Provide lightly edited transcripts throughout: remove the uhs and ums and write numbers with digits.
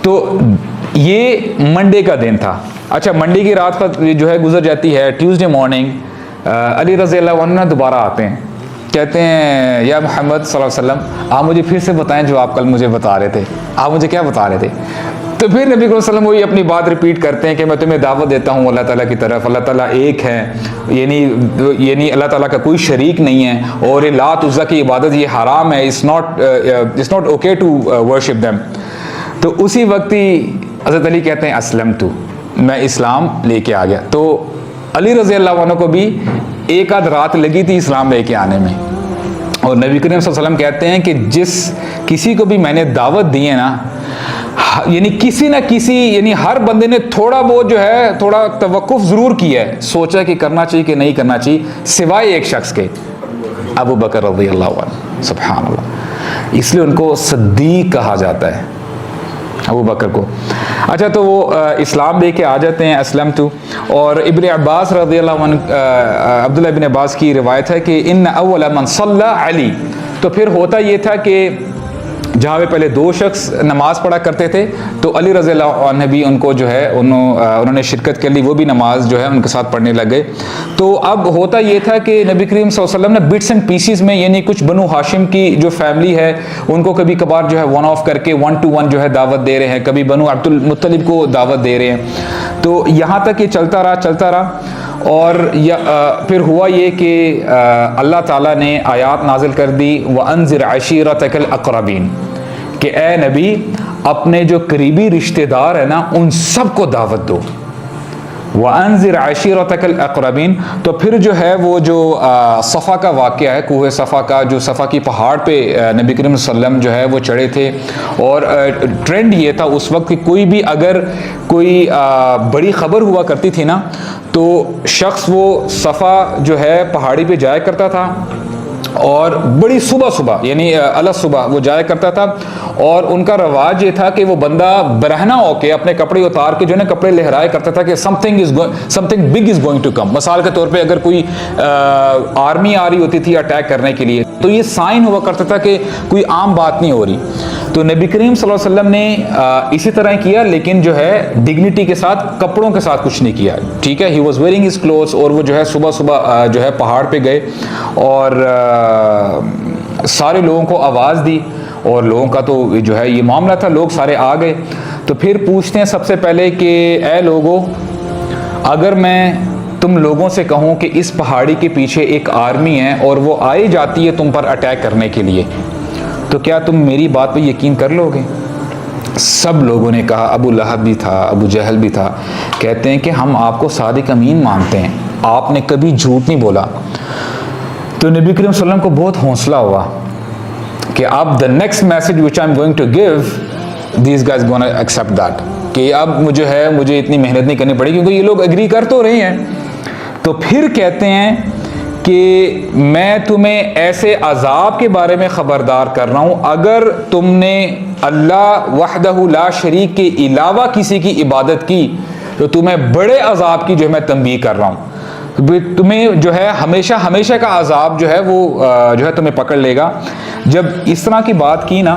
تو یہ منڈے کا دن تھا. اچھا منڈے کی رات کا جو ہے گزر جاتی ہے. ٹیوزڈے مارننگ علی رضی اللہ عنہ دوبارہ آتے ہیں, کہتے ہیں یا محمد صلی اللہ علیہ وسلم آپ مجھے پھر سے بتائیں جو آپ کل مجھے بتا رہے تھے, آپ مجھے کیا بتا رہے تھے. تو پھر نبی صلی اللہ علیہ وسلم وہی اپنی بات ریپیٹ کرتے ہیں کہ میں تمہیں دعوت دیتا ہوں اللہ تعالیٰ کی طرف, اللہ تعالیٰ ایک ہے, یعنی اللہ تعالیٰ کا کوئی شریک نہیں ہے, اور لات عزا کی عبادت یہ حرام ہے, it's not okay to worship them. تو اسی وقت ہی حضرت علی کہتے ہیں اسلمت, میں اسلام لے کے آ گیا. تو علی رضی اللہ عنہ کو بھی ایک آدھ رات لگی تھی اسلام لے کے آنے میں. اور نبی کریم صلی اللہ علیہ وسلم کہتے ہیں کہ جس کسی کو بھی میں نے دعوت دی ہے نا, یعنی کسی نہ کسی, یعنی ہر بندے نے تھوڑا بہت جو ہے تھوڑا توقف ضرور کیا ہے, سوچا کہ کرنا چاہیے کہ نہیں کرنا چاہیے, سوائے ایک شخص کے, ابو بکر رضی اللہ عنہ. سبحان اللہ, اس لیے ان کو صدیق کہا جاتا ہے, ابو بکر کو. اچھا تو وہ اسلام لے کے آ جاتے ہیں, اسلمت. اور ابن عباس رضی اللہ عنہ, عبداللہ ابن عباس کی روایت ہے کہ ان اول من صلی علی. تو پھر ہوتا یہ تھا کہ جہاں پہ پہلے دو شخص نماز پڑھا کرتے تھے تو علی رضی اللہ عنہ بھی ان کو جو ہے انہوں نے شرکت کر لی, وہ بھی نماز جو ہے ان کے ساتھ پڑھنے لگ گئے. تو اب ہوتا یہ تھا کہ نبی کریم صلی اللہ علیہ وسلم نے بٹس اینڈ پیسز میں, یعنی کچھ بنو ہاشم کی جو فیملی ہے ان کو کبھی کبھار جو ہے ون آف کر کے 1 to 1 جو ہے دعوت دے رہے ہیں, کبھی بنو عبد المطلب کو دعوت دے رہے ہیں. تو یہاں تک یہ چلتا رہا. اور پھر ہوا یہ کہ اللہ تعالیٰ نے آیات نازل کر دی وَأَنذِرْ عَشِيرَتَكَ الْأَقْرَبِينَ, کہ اے نبی اپنے جو قریبی رشتہ دار ہیں نا ان سب کو دعوت دو. وَأَنذِرْ عَشِيرَتَكَ الْأَقْرَبِينَ. تو پھر جو ہے وہ جو صفا کا واقعہ ہے, کوہ صفا کا, جو صفا کی پہاڑ پہ نبی کریم صلی اللہ علیہ وسلم جو ہے وہ چڑھے تھے. اور ٹرینڈ یہ تھا اس وقت کہ کوئی بھی اگر کوئی بڑی خبر ہوا کرتی تھی نا تو شخص وہ صفا جو ہے پہاڑی پہ جایا کرتا تھا, اور بڑی صبح یعنی الگ صبح وہ جایا کرتا تھا. اور ان کا رواج یہ تھا کہ وہ بندہ برہنہ ہو کے اپنے کپڑے اتار کے جو ہے نا کپڑے لہرائے کرتا تھا کہ something big is going to come. مثال کے طور پہ اگر کوئی آرمی آ رہی ہوتی تھی اٹیک کرنے کے لیے تو یہ سائن ہوا کرتا تھا کہ کوئی عام بات نہیں ہو رہی. تو نبی کریم صلی اللہ علیہ وسلم نے اسی طرح کیا, لیکن جو ہے ڈگنیٹی کے ساتھ, کپڑوں کے ساتھ کچھ نہیں کیا. ٹھیک ہے, he was wearing his clothes. اور وہ جو ہے صبح جو ہے پہاڑ پہ گئے اور سارے لوگوں کو آواز دی, اور لوگوں کا تو جو ہے یہ معاملہ تھا, لوگ سارے آ گئے. تو پھر پوچھتے ہیں سب سے پہلے کہ اے لوگو, اگر میں تم لوگوں سے کہوں کہ اس پہاڑی کے پیچھے ایک آرمی ہے اور وہ آئی جاتی ہے تم پر اٹیک کرنے کے لیے, تو کیا تم میری بات پہ یقین کر لو گے؟ سب لوگوں نے کہا, ابو لہب بھی تھا, ابو جہل بھی تھا, کہتے ہیں کہ ہم آپ کو صادق امین مانتے ہیں, آپ نے کبھی جھوٹ نہیں بولا. تو نبی کریم صلی اللہ علیہ وسلم کو بہت حوصلہ ہوا کہ اب the next message which I'm going to give, these guys gonna accept that, کہ اب مجھے اتنی محنت نہیں کرنی پڑی کیونکہ یہ لوگ اگری کر تو رہے ہیں. تو پھر کہتے ہیں کہ میں تمہیں ایسے عذاب کے بارے میں خبردار کر رہا ہوں, اگر تم نے اللہ وحدہ لا شریک کے علاوہ کسی کی عبادت کی تو تمہیں بڑے عذاب کی جو ہے میں تنبیہ کر رہا ہوں. تمہیں جو ہے ہمیشہ کا عذاب جو ہے وہ جو ہے تمہیں پکڑ لے گا. جب اس طرح کی بات کی نا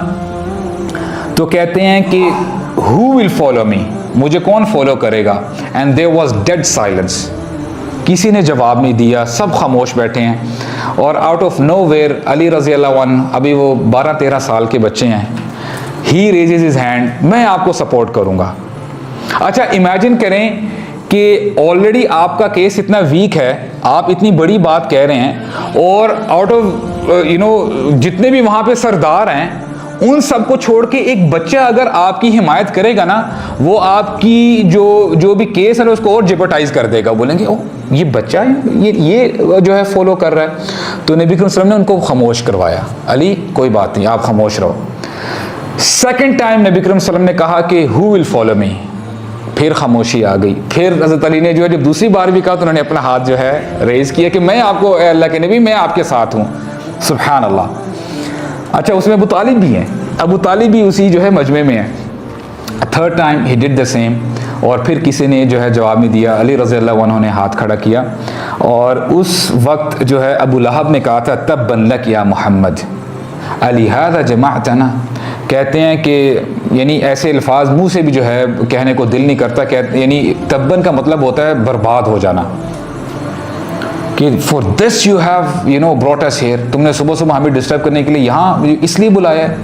تو کہتے ہیں کہ who will follow me, مجھے کون فالو کرے گا. and there was dead silence, کسی نے جواب نہیں دیا, سب خاموش بیٹھے ہیں. اور آؤٹ آف نو ویئر علی رضی اللہ عنہ, ابھی وہ 12-13 سال کے بچے ہیں, ہی ریزز ہز ہینڈ, میں آپ کو سپورٹ کروں گا. اچھا امیجن کریں کہ آلریڈی آپ کا کیس اتنا ویک ہے, آپ اتنی بڑی بات کہہ رہے ہیں, اور آؤٹ آف جتنے بھی وہاں پہ سردار ہیں ان سب کو چھوڑ کے ایک بچہ اگر آپ کی حمایت کرے گا نا, وہ آپ کی جو بھی کیس ہے اس کو اور جیپرٹائز کر دے گا. بولیں گے او یہ بچہ ہے, یہ جو ہے فالو کر رہا ہے. تو نبی کریم صلی اللہ علیہ وسلم نے ان کو خاموش کروایا, علی کوئی بات نہیں آپ خاموش رہو. سیکنڈ ٹائم نبی کریم صلی اللہ علیہ وسلم نے کہا کہ who will follow me, پھر خاموشی آ گئی. پھر حضرت علی نے جو ہے جب دوسری بار بھی کہا تو انہوں نے اپنا ہاتھ جو ہے ریز کیا کہ میں آپ کو, اے اللہ کے نبی میں آپ کے ساتھ ہوں. سبحان اللہ. اچھا اس میں ابو طالب بھی ہیں, ابو طالب بھی اسی جو ہے مجمع میں ہیں. Third time he did the same, اور پھر کسی نے جو ہے جواب نہیں دیا. علی رضی اللہ عنہ نے ہاتھ کھڑا کیا, اور اس وقت جو ہے ابو لہب نے کہا تھا تبا لک یا محمد, لہذا جمعتنا, کہتے ہیں کہ یعنی ایسے الفاظ منہ سے بھی جو ہے کہنے کو دل نہیں کرتا، یعنی تبن کا مطلب ہوتا ہے برباد ہو جانا، کہ for this you have brought us here, تم نے صبح صبح ہمیں ڈسٹرب کرنے کے لیے یہاں اس لیے بلایا ہے.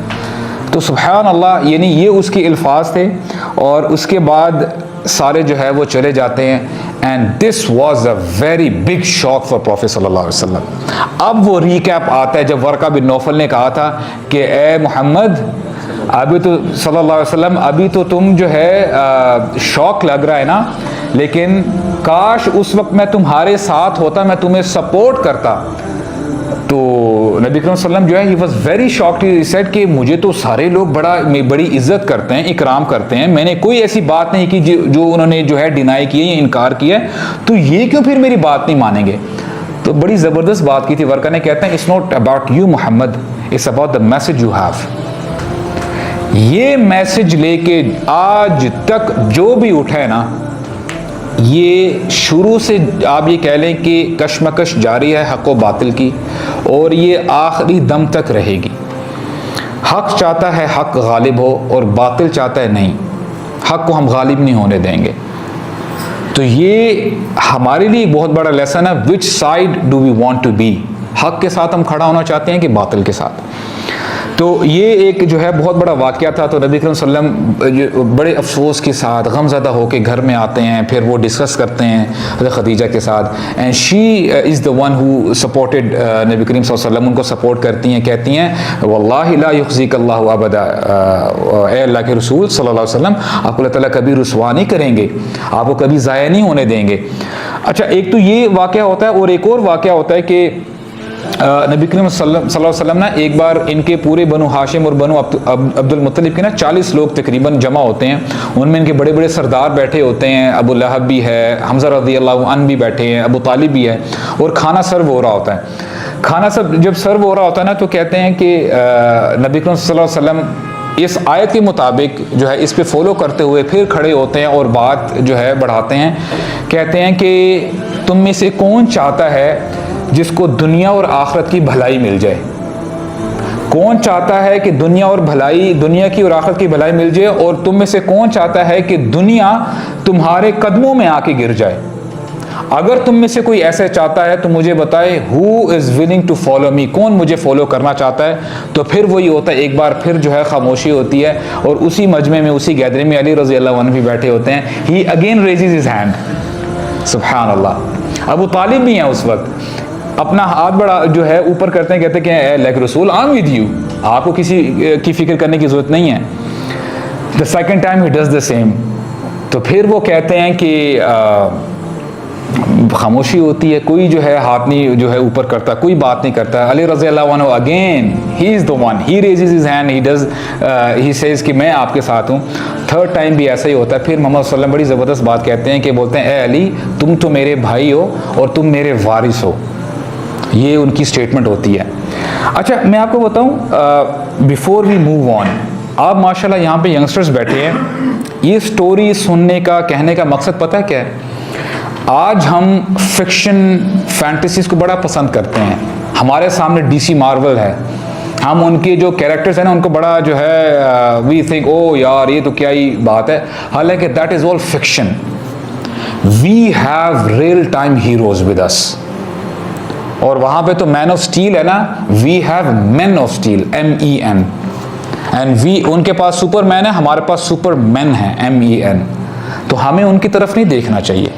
تو سبحان اللہ، یعنی یہ اس کے الفاظ تھے. اور اس کے بعد سارے جو ہے وہ چلے جاتے ہیں. And this was a very big shock for prophet صلی اللہ علیہ وسلم. اب وہ ریکیپ آتا ہے جب ورقہ بن نوفل نے کہا تھا کہ اے محمد، ابھی تو صلی اللہ علیہ وسلم ابھی تو تم جو ہے شوق لگ رہا ہے نا، لیکن کاش اس وقت میں تمہارے ساتھ ہوتا، میں تمہیں سپورٹ کرتا. تو نبی کریم صلی اللہ علیہ وسلم جو ہے he was very shocked. He said کہ مجھے تو سارے لوگ بڑی عزت کرتے ہیں، اکرام کرتے ہیں، میں نے کوئی ایسی بات نہیں کی جو انہوں نے جو ہے ڈینائی کی ہے یا انکار کیا ہے، تو یہ کیوں پھر میری بات نہیں مانیں گے. تو بڑی زبردست بات کی تھی. ورقہ نے کہتے ہیں it's not about you Muhammad, it's about the message you have. یہ میسج لے کے آج تک جو بھی اٹھا ہے نا، یہ شروع سے آپ یہ کہہ لیں کہ کشمکش جاری ہے حق و باطل کی، اور یہ آخری دم تک رہے گی. حق چاہتا ہے حق غالب ہو، اور باطل چاہتا ہے نہیں، حق کو ہم غالب نہیں ہونے دیں گے. تو یہ ہمارے لیے بہت بڑا لیسن ہے. Which side do we want to be? حق کے ساتھ ہم کھڑا ہونا چاہتے ہیں کہ باطل کے ساتھ؟ تو یہ ایک جو ہے بہت بڑا واقعہ تھا. تو نبی کریم صلی اللہ علیہ وسلم بڑے افسوس کے ساتھ غم زدہ ہو کے گھر میں آتے ہیں. پھر وہ ڈسکس کرتے ہیں حضرت خدیجہ کے ساتھ. And she is the one who supported نبی کریم صلی اللہ علیہ وسلم. ان کو سپورٹ کرتی ہیں، کہتی ہیں واللہ لا یخزیک اللہ ابدا، اے اللہ کے رسول صلی اللہ علیہ وسلم، آپ کو اللہ تعالیٰ کبھی رسوا نہیں کریں گے، آپ کو کبھی ضائع نہیں ہونے دیں گے. اچھا، ایک تو یہ واقعہ ہوتا ہے، اور ایک اور واقعہ ہوتا ہے کہ نبی کریم صلی اللہ علیہ وسلم نا ایک بار ان کے پورے بنو ہاشم اور بنو عبد المطلب کے نا 40 لوگ تقریباً جمع ہوتے ہیں. ان میں ان کے بڑے بڑے سردار بیٹھے ہوتے ہیں، ابو لہب بھی ہے، حمزہ رضی اللہ عنہ بھی بیٹھے ہیں، ابو طالب بھی ہے، اور کھانا سرو ہو رہا ہوتا ہے. کھانا جب سرو ہو رہا ہوتا ہے نا، تو کہتے ہیں کہ نبی کریم صلی اللہ علیہ وسلم اس آیت کے مطابق جو ہے اس پہ فالو کرتے ہوئے پھر کھڑے ہوتے ہیں اور بات جو ہے بڑھاتے ہیں. کہتے ہیں کہ تم میں سے کون چاہتا ہے جس کو دنیا اور آخرت کی بھلائی مل جائے؟ کون چاہتا ہے کہ دنیا کی اور آخرت کی بھلائی مل جائے؟ اور تم میں سے کون چاہتا ہے کہ دنیا تمہارے قدموں میں آ کے گر جائے؟ اگر تم میں سے کوئی ایسا چاہتا ہے تو مجھے بتائے who is willing to follow me، کون مجھے فالو کرنا چاہتا ہے؟ تو پھر وہی ہوتا ہے، ایک بار پھر جو ہے خاموشی ہوتی ہے. اور اسی مجمع میں، اسی گیدرنگ میں علی رضی اللہ عنہ بھی بیٹھے ہوتے ہیں. he again raises his hand. سبحان اللہ. ابو طالب بھی ہیں اس وقت، اپنا ہاتھ بڑا جو ہے اوپر کرتے ہیں، کہتے ہیں کہ اے اللہ کے رسول I'm with you، آپ کو کسی کی فکر کرنے کی ضرورت نہیں ہے. the second time he does the same. تو پھر وہ کہتے ہیں کہ خاموشی ہوتی ہے، کوئی جو ہے ہاتھ نہیں جو ہے اوپر کرتا، کوئی بات نہیں کرتا. علی رضی اللہ عنہ again he is the one, he raises his hand, he says کہ میں آپ کے ساتھ ہوں. تھرڈ ٹائم بھی ایسا ہی ہوتا ہے. پھر محمد صلی اللہ علیہ وسلم بڑی زبردست بات کہتے ہیں کہ بولتے ہیں اے علی، تم تو میرے بھائی ہو اور تم میرے وارث ہو. یہ ان کی سٹیٹمنٹ ہوتی ہے. اچھا، میں آپ کو بتاؤں بیفور وی موو آن، آپ ماشاءاللہ یہاں پہ ینگسٹرز بیٹھے ہیں، یہ سٹوری سننے کا کہنے کا مقصد پتہ ہے کیا ہے؟ آج ہم فکشن فینٹیسیز کو بڑا پسند کرتے ہیں. ہمارے سامنے ڈی سی مارول ہے، ہم ان کے جو کیریکٹرز ہیں نا ان کو بڑا جو ہے وی تھنک او یار یہ تو کیا ہی بات ہے. حالانکہ that is all fiction. We have real time heroes with us. اور وہاں پہ تو مین آف اسٹیل ہے نا، we have man of steel MEN. And ان کے پاس سپر مین ہے، ہمارے پاس سپر مین ہے MEN. تو ہمیں ان کی طرف نہیں دیکھنا چاہیے.